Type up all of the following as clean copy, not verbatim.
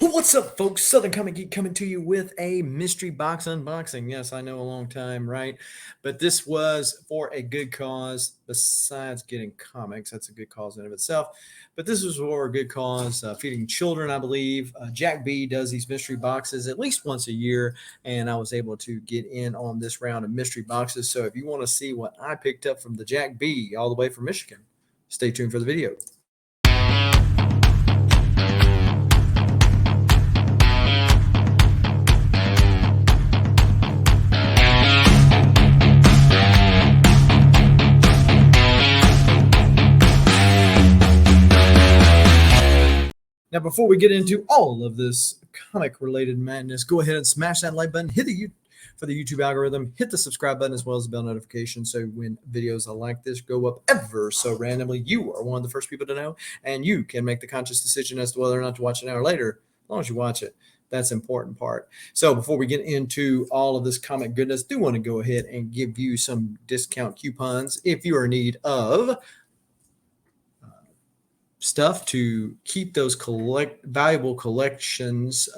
What's up, folks? Southern Comic Geek coming to you with a mystery box unboxing. Yes, I know, a long time, right? But this was for a good cause. Besides getting comics, that's a good cause in and of itself. But this was for a good cause, feeding children, I believe. Jack B does these mystery boxes at least once a year, and I was able to get in on this round of mystery boxes. So if you want to see what I picked up from the Jack B, all the way from Michigan, stay tuned for the video. Now, before we get into all of this comic-related madness, go ahead and smash that like button, hit the for the YouTube algorithm, hit the subscribe button as well as the bell notification. So when videos like this go up ever so randomly, you are one of the first people to know, and you can make the conscious decision as to whether or not to watch an hour later, as long as you watch it. That's the important part. So before we get into all of this comic goodness, do want to go ahead and give you some discount coupons if you are in need of stuff to keep those valuable collections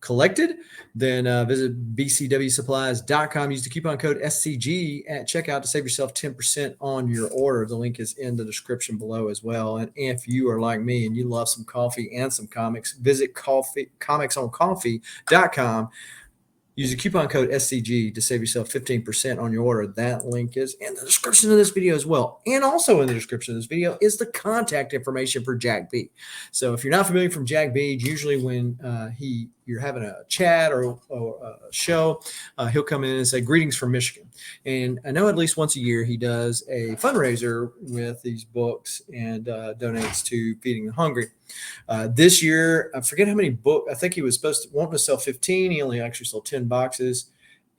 collected, then visit bcwsupplies.com. Use the coupon code SCG at checkout to save yourself 10% on your order. The link is in the description below as well. And if you are like me and you love some coffee and some comics, visit comicsoncoffee.com. Use the coupon code SCG to save yourself 15% on your order. That link is in the description of this video as well. And also in the description of this video is the contact information for Jack B. So if you're not familiar from Jack B, usually when you're having a chat or a show, he'll come in and say, "Greetings from Michigan." And I know at least once a year he does a fundraiser with these books and donates to Feeding the Hungry. This year, I forget how many books. I think he was wanting to sell 15. He only actually sold 10 boxes.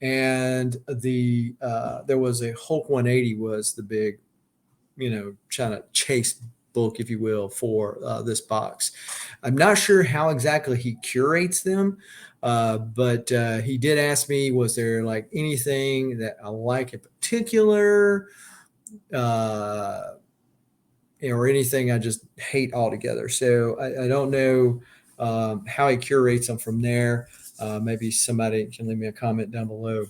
And there was a Hulk 180 was the big, trying to chase book, if you will, for this box. I'm not sure how exactly he curates them, but he did ask me, was there like anything that I like in particular, or anything I just hate altogether. So I don't know how he curates them from there. Maybe somebody can leave me a comment down below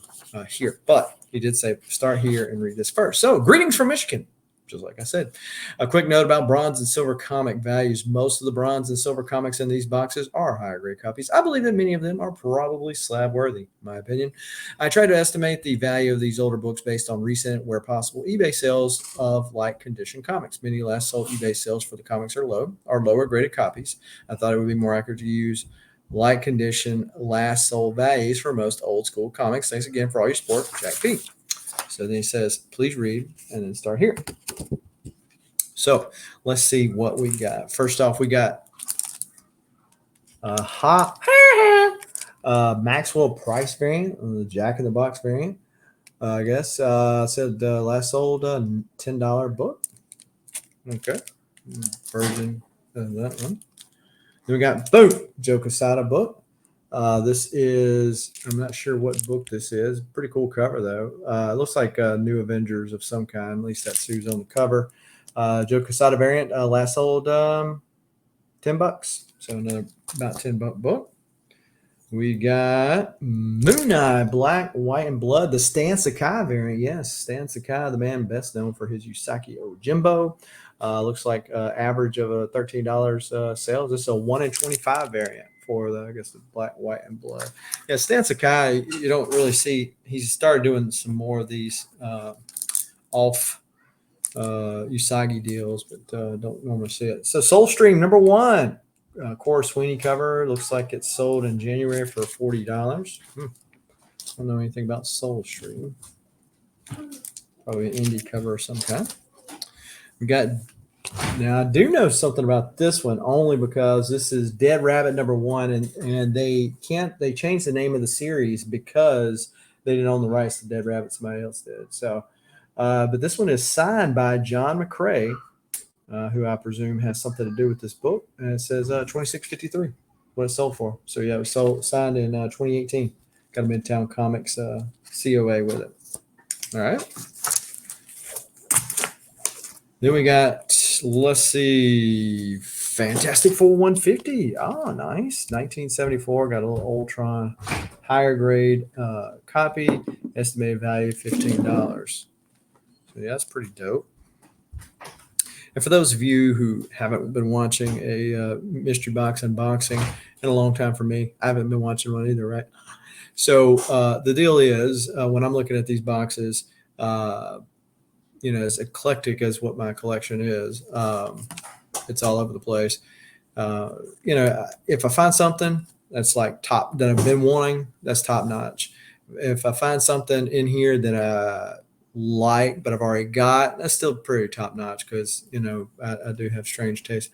here. But he did say, start here and read this first. So, greetings from Michigan. Just like I said. A quick note about bronze and silver comic values. Most of the bronze and silver comics in these boxes are higher grade copies. I believe that many of them are probably slab worthy, in my opinion. I try to estimate the value of these older books based on recent, where possible, eBay sales of like condition comics. Many last sold eBay sales for the comics are lower graded copies. I thought it would be more accurate to use like condition last sold values for most old school comics. Thanks again for all your support, Jack B. So then he says, please read, and then start here. So let's see what we got. First off, we got Maxwell Price variant, the Jack in the Box variant. I guess said last sold $10 book. Okay, version of that one. Then we got Joe Quesada book. This is, I'm not sure what book this is. Pretty cool cover, though. It looks like New Avengers of some kind. At least that's who's on the cover. Joe Quesada variant, last sold $10. So another about $10 book. We got Moon Eye, Black, White, and Blood, the Stan Sakai variant. Yes, Stan Sakai, the man best known for his Usagi Ojimbo. Looks like average of a $13 sales. This is a 1 in 25 variant for the, I guess, the Black, White, and Blood. Yeah, Stan Sakai, you don't really see. He's started doing some more of these off Usagi deals, but don't normally see it. So Soulstream #1, Cora Sweeney cover. Looks like it's sold in January for $40. I don't know anything about Soulstream. Probably an indie cover of some kind. We got, now I do know something about this one only because this is Dead Rabbit #1, and they changed the name of the series because they didn't own the rights to Dead Rabbit. Somebody else did. So, but this one is signed by John McCrae, who I presume has something to do with this book. And it says $26.53 what it sold for. So yeah, it was signed in 2018. Got a Midtown Comics COA with it. All right. Then we got, let's see, Fantastic Four 150. Oh, nice. 1974. Got a little Ultron higher grade copy. Estimated value $15. So yeah, that's pretty dope. And for those of you who haven't been watching a mystery box unboxing in a long time, for me, I haven't been watching one either, right? So the deal is, when I'm looking at these boxes, as eclectic as what my collection is, it's all over the place. If I find something that's like top that I've been wanting, that's top notch. If I find something in here that I like, but I've already got, that's still pretty top notch because, I do have strange taste.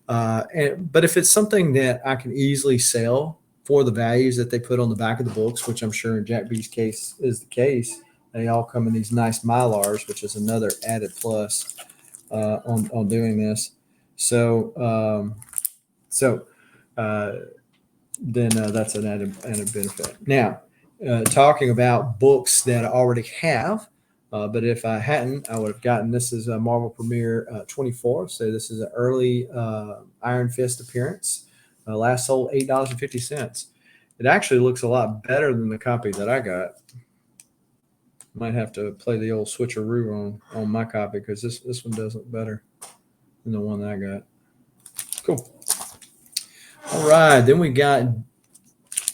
But if it's something that I can easily sell for the values that they put on the back of the books, which I'm sure in Jack B's case is the case, they all come in these nice Mylars, which is another added plus on doing this. Then that's an added benefit. Now, talking about books that I already have, but if I hadn't, I would have gotten, this is a Marvel Premiere 24. So this is an early Iron Fist appearance. Last sold $8.50. It actually looks a lot better than the copy that I got. Might have to play the old switcheroo on my copy because this one does look better than the one that I got. Cool. All right, then we got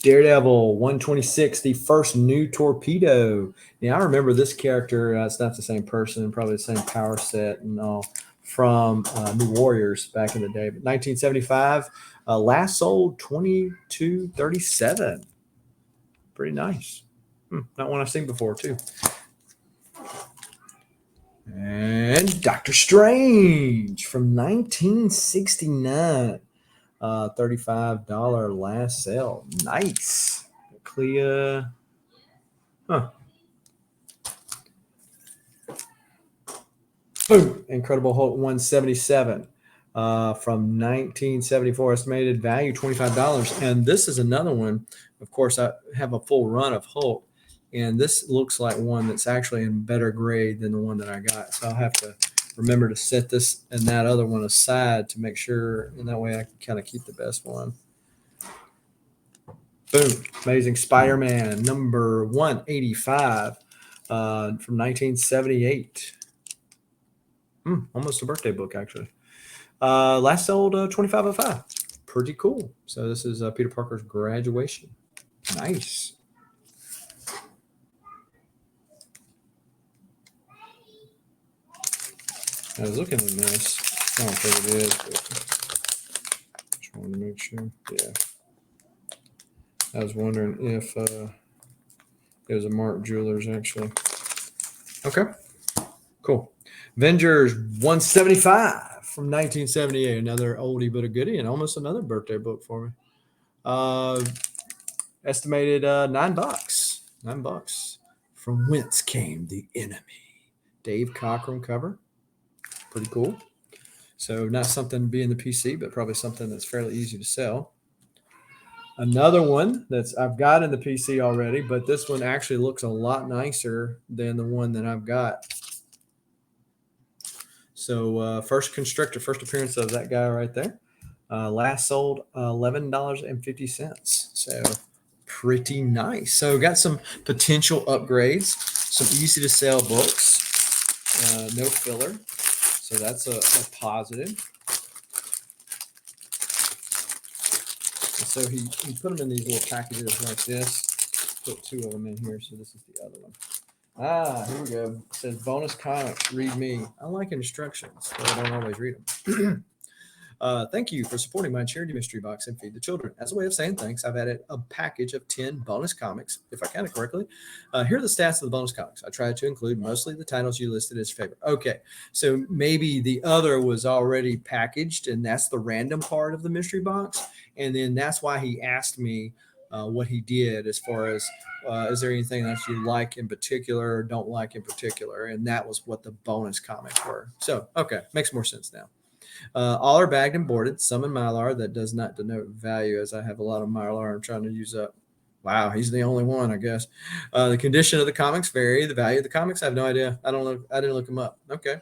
Daredevil 126, the first new torpedo. Now, I remember this character. It's not the same person, probably the same power set and all from New Warriors back in the day. But 1975, last sold $22.37. Pretty nice. Not one I've seen before, too. And Doctor Strange from 1969. $35 last sale. Nice. Clea. Huh. Boom. Incredible Hulk 177 from 1974. Estimated value $25. And this is another one. Of course, I have a full run of Hulk. And this looks like one that's actually in better grade than the one that I got. So I'll have to remember to set this and that other one aside to make sure, and that way I can kind of keep the best one. Boom. Amazing Spider-Man number 185 from 1978. Almost a birthday book, actually. Last sold $25.05. Pretty cool. So this is Peter Parker's graduation. Nice. I was looking at this. I don't think it is, but just wanted to make sure. Yeah. I was wondering if it was a Mark Jewelers, actually. Okay. Cool. Avengers 175 from 1978. Another oldie but a goodie, and almost another birthday book for me. Estimated $9. $9. From Whence Came the Enemy. Dave Cockrum cover. Pretty cool. So not something to be in the PC, but probably something that's fairly easy to sell. Another one I've got in the PC already, but this one actually looks a lot nicer than the one that I've got. So first Constrictor, first appearance of that guy right there. Last sold $11.50. So pretty nice. So got some potential upgrades, some easy to sell books, no filler. So that's a positive. And so he put them in these little packages like this. Put two of them in here. So this is the other one. Here we go. It says bonus comics, read me. I like instructions, but I don't always read them. Thank you for supporting my charity mystery box and Feed the Children. As a way of saying thanks, I've added a package of 10 bonus comics, if I counted correctly. Here are the stats of the bonus comics. I tried to include mostly the titles you listed as favorite. Okay, so maybe the other was already packaged, and that's the random part of the mystery box. And then that's why he asked me what he did as far as is there anything that you like in particular or don't like in particular? And that was what the bonus comics were. So, okay, makes more sense now. All are bagged and boarded, some in Mylar. That does not denote value, as I have a lot of Mylar I'm trying to use up. Wow, he's the only one, I guess. The condition of the comics vary. The value of the comics, I have no idea. I didn't look them up. Okay.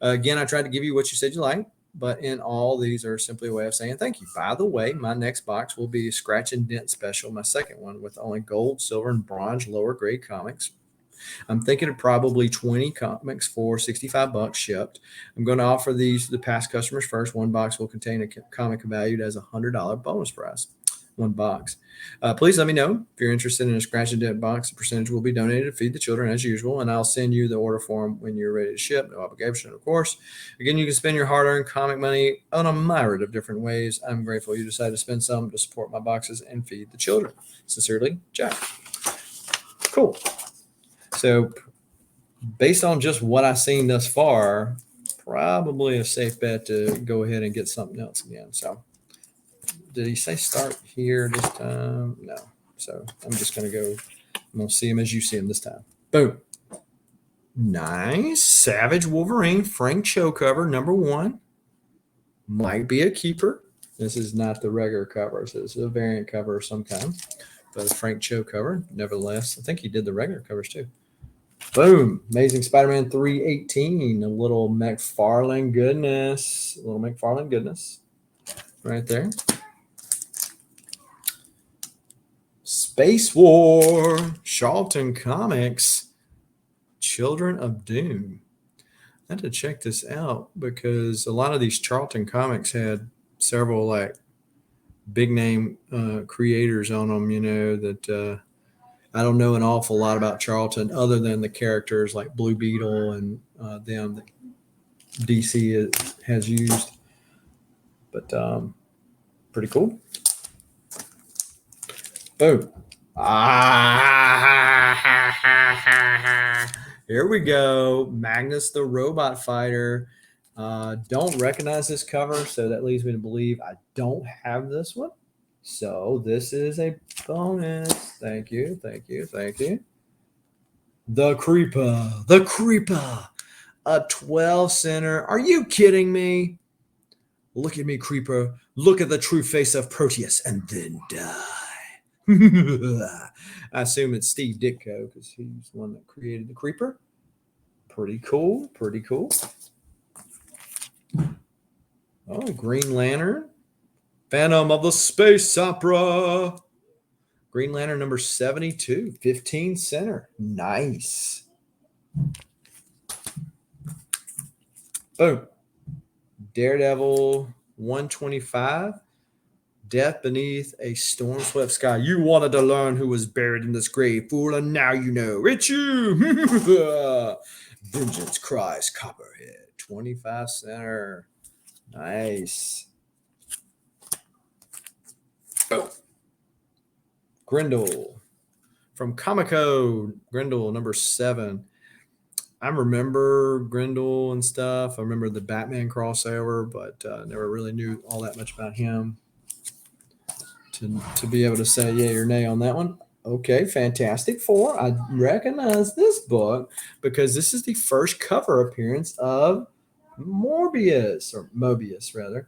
Again, I tried to give you what you said you like. but in all, these are simply a way of saying thank you. By the way, my next box will be a scratch and dent special, my second one, with only gold, silver, and bronze lower grade comics. I'm thinking of probably 20 comics for $65 shipped. I'm going to offer these to the past customers first. One box will contain a comic valued as a $100 bonus prize. One box. Please let me know if you're interested in a scratch and dent box. The percentage will be donated to Feed the Children as usual, and I'll send you the order form when you're ready to ship. No obligation, of course. Again, you can spend your hard-earned comic money on a myriad of different ways. I'm grateful you decided to spend some to support my boxes and feed the children. Sincerely, Jack. Cool. So, based on just what I've seen thus far, probably a safe bet to go ahead and get something else again. So, did he say start here this time? No. So, I'm just going to go. I'm going to see him as you see him this time. Boom. Nice. Savage Wolverine, Frank Cho cover, number 1. Might be a keeper. This is not the regular cover. So, this is a variant cover of some kind. But a Frank Cho cover, nevertheless. I think he did the regular covers too. Boom. Amazing Spider-Man 318. A little McFarlane goodness. A little McFarlane goodness. Right there. Space War. Charlton Comics. Children of Doom. I had to check this out because a lot of these Charlton Comics had several like big name creators on them, you know, that I don't know an awful lot about Charlton other than the characters like Blue Beetle and them that DC has used. But pretty cool. Boom. Here we go. Magnus the Robot Fighter. Don't recognize this cover, so that leads me to believe I don't have this one. So this is a bonus. Thank you, thank you, thank you. The Creeper, a 12 center. Are you kidding me? Look at me, Creeper. Look at the true face of Proteus and then die. I assume it's Steve Ditko because he's the one that created the Creeper. Pretty cool, pretty cool. Oh, Green Lantern. Phantom of the Space Opera. Green Lantern number 72. 15 center. Nice. Boom. Daredevil 125. Death beneath a storm-swept sky. You wanted to learn who was buried in this grave, fool, and now you know. It's you. Vengeance cries Copperhead. 25 center. Nice. Oh. Grendel from Comico. Grendel number 7. I remember Grendel and stuff. I remember the Batman crossover, but never really knew all that much about him to be able to say yay or nay on that one. Okay, Fantastic Four. I recognize this book because this is the first cover appearance of Mobius, rather,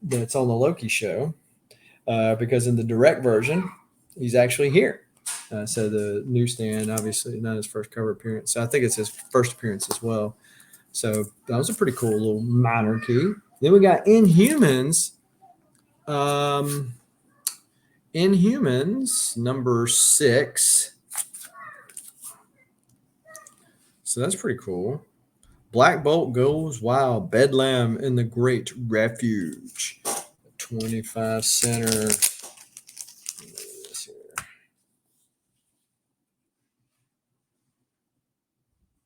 that's on the Loki show. Because in the direct version, he's actually here. So the newsstand, obviously, not his first cover appearance. So I think it's his first appearance as well. So that was a pretty cool little minor key. Then we got Inhumans. Inhumans number 6. So that's pretty cool. Black Bolt goes wild. Bedlam in the Great Refuge. 25 center.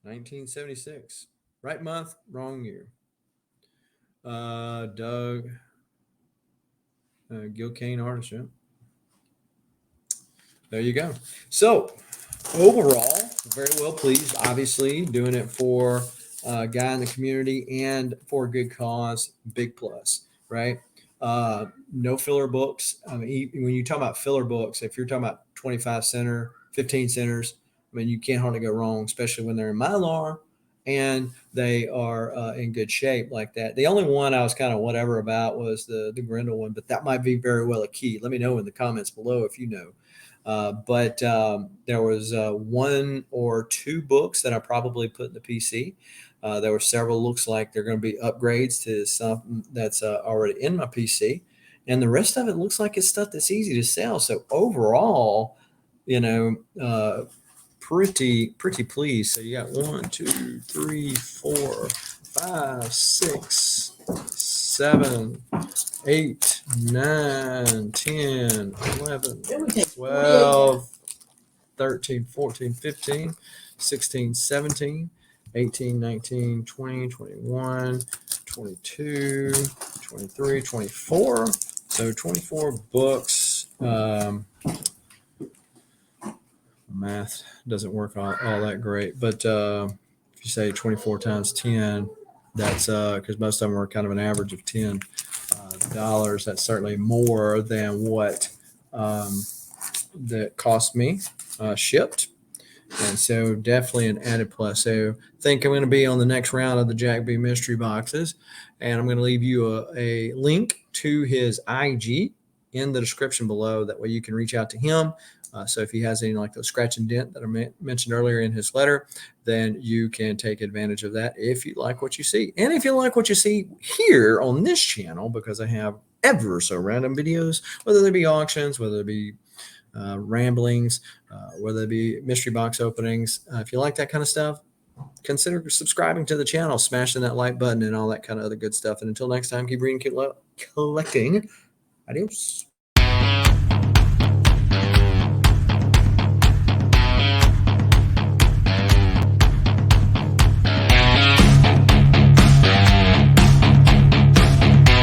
1976. Right month, wrong year. Doug Gil Kane artist. Yeah. There you go. So overall, very well pleased. Obviously, doing it for a guy in the community and for a good cause. Big plus, right? No filler books. I mean, when you talk about filler books, if you're talking about 25 center, 15 centers, I mean, you can't hardly go wrong, especially when they're in Mylar and they are in good shape like that. The only one I was kind of whatever about was the Grendel one, but that might be very well a key. Let me know in the comments below if you know. But there was one or two books that I probably put in the PC. There were several. Looks like they're going to be upgrades to something that's already in my PC, and the rest of it looks like it's stuff that's easy to sell. So overall, you know, pretty pleased. So you got 1, 2, 3, 4, 5, 6, 7, 8, 9, 10, 11, 12, 13, 14, 15, 16, 17, 18, 19, 20, 21, 22, 23, 24. So 24 books. Math doesn't work all that great, but if you say 24 times 10, that's because most of them are kind of an average of $10. That's certainly more than what that cost me shipped. And so definitely an added plus. So I think I'm going to be on the next round of the Jack B mystery boxes, and I'm going to leave you a link to his IG in the description below. That way you can reach out to him. So if he has any like those scratch and dent that I mentioned earlier in his letter, then you can take advantage of that if you like what you see. And if you like what you see here on this channel, because I have ever so random videos, whether they be auctions, whether they be ramblings, whether it be mystery box openings. If you like that kind of stuff, consider subscribing to the channel, smashing that like button, and all that kind of other good stuff. And until next time, keep reading, keep collecting. Adios.